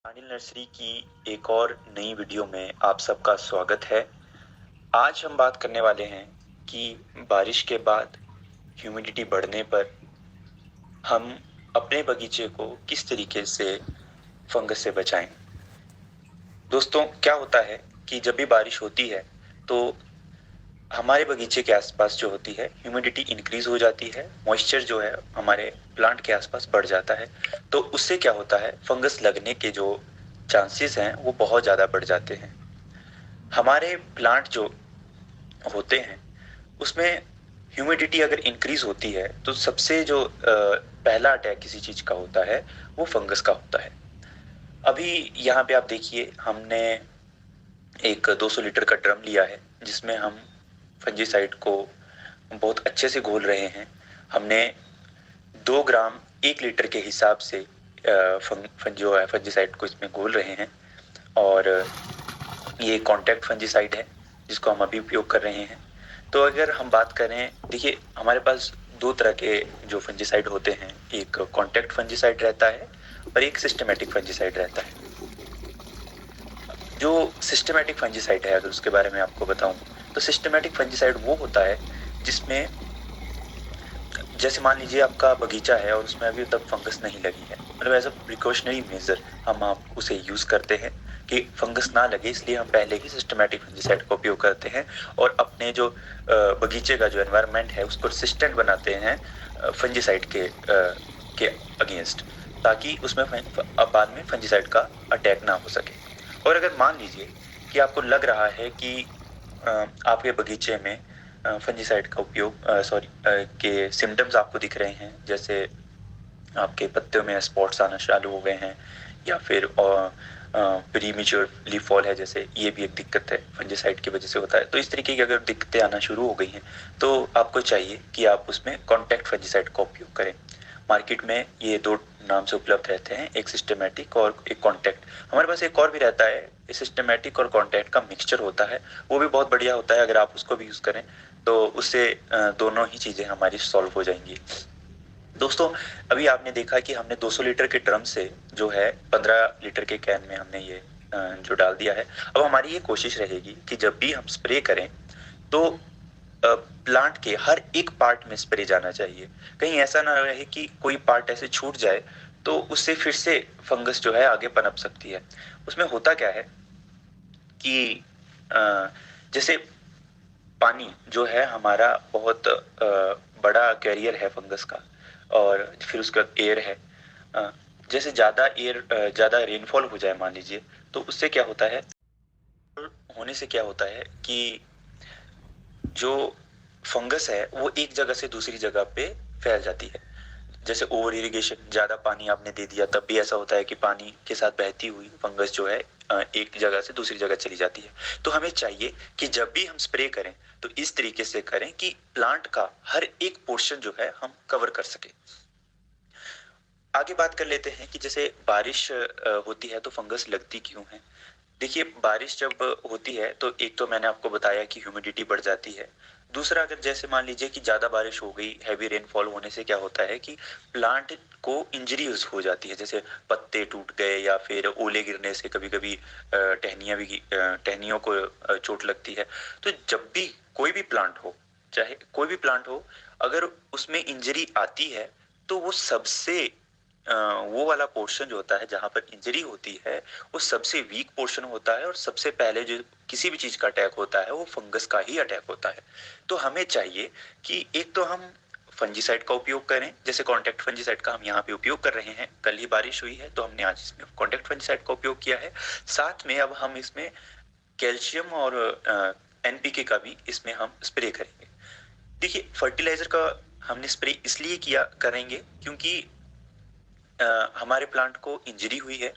Anil nursery की एक और नई वीडियो में आप सबका स्वागत है। आज हम बात करने वाले हैं कि बारिश के बाद ह्यूमिडिटी बढ़ने पर हम अपने बगीचे को किस तरीके से फंगस से बचाएं। दोस्तों, क्या होता है कि जब भी बारिश होती है तो हमारे बगीचे के आसपास जो होती है ह्यूमिडिटी इंक्रीज हो जाती है, मॉइस्चर जो है हमारे प्लांट के आसपास बढ़ जाता है। तो उससे क्या होता है, फंगस लगने के जो चांसेस हैं वो बहुत ज़्यादा बढ़ जाते हैं। हमारे प्लांट जो होते हैं उसमें ह्यूमिडिटी अगर इंक्रीज होती है तो सबसे जो पहला अटैक किसी चीज़ का होता है वो फंगस का होता है। अभी यहाँ पे आप देखिए, हमने एक 200 लीटर का ड्रम लिया है जिसमें हम फंजीसाइड को बहुत अच्छे से घोल रहे हैं। हमने 2 ग्राम 1 लीटर के हिसाब से जो है फंजीसाइड को इसमें घोल रहे हैं। और ये कॉन्टैक्ट फंजीसाइड है जिसको हम अभी उपयोग कर रहे हैं। तो अगर हम बात करें, देखिए हमारे पास 2 तरह के जो फंजीसाइड होते हैं, एक कॉन्टैक्ट फंजीसाइड रहता है और एक सिस्टमैटिक फंजीसाइड रहता है। जो सिस्टमैटिक फंजीसाइड है अगर उसके बारे में आपको बताऊं तो सिस्टमैटिक फंजीसाइड वो होता है जिसमें, जैसे मान लीजिए आपका बगीचा है और उसमें अभी तक फंगस नहीं लगी है, मतलब एज अ प्रिकॉशनरी मेजर हम आप उसे यूज करते हैं कि फंगस ना लगे, इसलिए हम पहले ही सिस्टमैटिक फंजीसाइड का उपयोग करते हैं और अपने जो बगीचे का जो एनवायरनमेंट है उसको रेसिस्टेंट बनाते हैं फंजीसाइड के अगेंस्ट, ताकि उसमें बाद में फंजीसाइड का अटैक ना हो सके। और अगर मान लीजिए कि आपको लग रहा है कि आपके बगीचे में फंजीसाइड का उपयोग के सिम्टम्स आपको दिख रहे हैं, जैसे आपके पत्तों में स्पॉट्स आना चालू हो गए हैं या फिर प्रीमेच्योर लीफ फॉल है, जैसे ये भी एक दिक्कत है फंजीसाइड की वजह से होता है। तो इस तरीके की अगर दिक्कतें आना शुरू हो गई हैं तो आपको चाहिए कि आप उसमें कॉन्टैक्ट फंजीसाइड का उपयोग करें। मार्केट में ये 2 नाम से उपलब्ध रहते हैं, एक सिस्टमैटिक और एक कॉन्टैक्ट। हमारे पास एक और भी रहता है, सिस्टमैटिक और कॉन्टैक्ट का मिक्सचर होता है, वो भी बहुत बढ़िया होता है। अगर आप उसको भी यूज करें तो उससे दोनों ही चीजें हमारी सॉल्व हो जाएंगी। दोस्तों, अभी आपने देखा कि हमने 200 लीटर के ड्रम से जो है 15 लीटर के कैन में हमने ये जो डाल दिया है। अब हमारी ये कोशिश रहेगी कि जब भी हम स्प्रे करें तो प्लांट के हर एक पार्ट में स्प्रे जाना चाहिए। कहीं ऐसा ना रहे कि कोई पार्ट ऐसे छूट जाए तो उससे फिर से फंगस जो है आगे पनप सकती है। उसमें होता क्या है कि जैसे पानी जो है हमारा बहुत बड़ा कैरियर है फंगस का, और फिर उसके बाद एयर है। अ, जैसे ज्यादा रेनफॉल हो जाए मान लीजिए, तो उससे क्या होता है, होने से क्या होता है कि जो फंगस है वो एक जगह से दूसरी जगह पे फैल जाती है। जैसे ओवर इरिगेशन, ज्यादा पानी आपने दे दिया तब भी ऐसा होता है कि पानी के साथ बहती हुई फंगस जो है एक जगह से दूसरी जगह चली जाती है। तो हमें चाहिए कि जब भी हम स्प्रे करें तो इस तरीके से करें कि प्लांट का हर एक पोर्शन जो है हम कवर कर सके। आगे बात कर लेते हैं कि जैसे बारिश होती है तो फंगस लगती क्यों है। देखिए, बारिश जब होती है तो एक तो मैंने आपको बताया कि ह्यूमिडिटी बढ़ जाती है। दूसरा, अगर जैसे मान लीजिए कि ज्यादा बारिश हो गई, हैवी रेनफॉल होने से क्या होता है कि प्लांट को इंजरीज हो जाती है, जैसे पत्ते टूट गए या फिर ओले गिरने से कभी कभी टहनियों को चोट लगती है। तो जब भी कोई भी प्लांट हो, चाहे कोई भी प्लांट हो, अगर उसमें इंजरी आती है तो वो सबसे वो वाला पोर्शन जो होता है जहां पर इंजरी होती है वो सबसे वीक पोर्शन होता है, और सबसे पहले जो किसी भी चीज का अटैक होता है वो फंगस का ही अटैक होता है। तो हमें चाहिए कि एक तो हम फंजीसाइड का उपयोग करें, जैसे कॉन्टैक्ट फंजीसाइड का हम यहाँ पे उपयोग कर रहे हैं। कल ही बारिश हुई है तो हमने आज इसमें कॉन्टैक्ट फंजीसाइड का उपयोग किया है। साथ में अब हम इसमें कैल्शियम और एनपीके का भी इसमें हम स्प्रे करेंगे। देखिए, फर्टिलाइजर का हमने स्प्रे इसलिए किया करेंगे क्योंकि हमारे प्लांट को इंजरी हुई है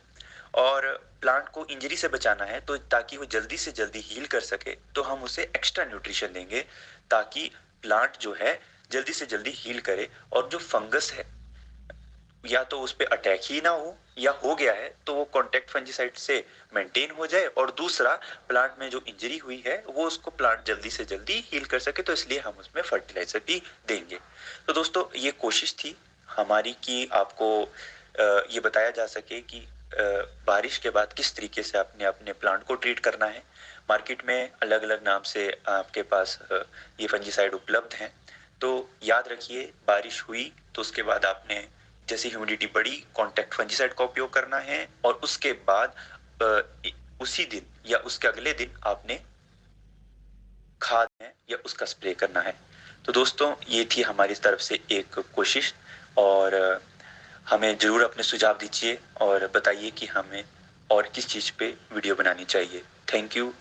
और प्लांट को इंजरी से बचाना है, तो ताकि वो जल्दी से जल्दी हील कर सके तो हम उसे एक्स्ट्रा न्यूट्रिशन देंगे ताकि प्लांट जो है जल्दी से जल्दी हील करे, और जो फंगस है या तो उस पे अटैक ही ना हो, या हो गया है तो वो कॉन्टैक्ट फंजीसाइड से मेंटेन हो जाए, और दूसरा प्लांट में जो इंजरी हुई है वो उसको प्लांट जल्दी से जल्दी हील कर सके। तो इसलिए हम उसमें फर्टिलाइजर भी देंगे। तो दोस्तों, ये कोशिश थी हमारी कि आपको ये बताया जा सके कि बारिश के बाद किस तरीके से आपने अपने प्लांट को ट्रीट करना है। मार्केट में अलग अलग नाम से आपके पास ये फंजीसाइड उपलब्ध हैं। तो याद रखिए, बारिश हुई तो उसके बाद आपने जैसे ह्यूमिडिटी बढ़ी कॉन्टैक्ट फंजीसाइड का उपयोग करना है, और उसके बाद उसी दिन या उसके अगले दिन आपने खाद है या उसका स्प्रे करना है। तो दोस्तों, ये थी हमारी तरफ से एक कोशिश, और हमें जरूर अपने सुझाव दीजिए और बताइए कि हमें और किस चीज़ पे वीडियो बनानी चाहिए। Thank you.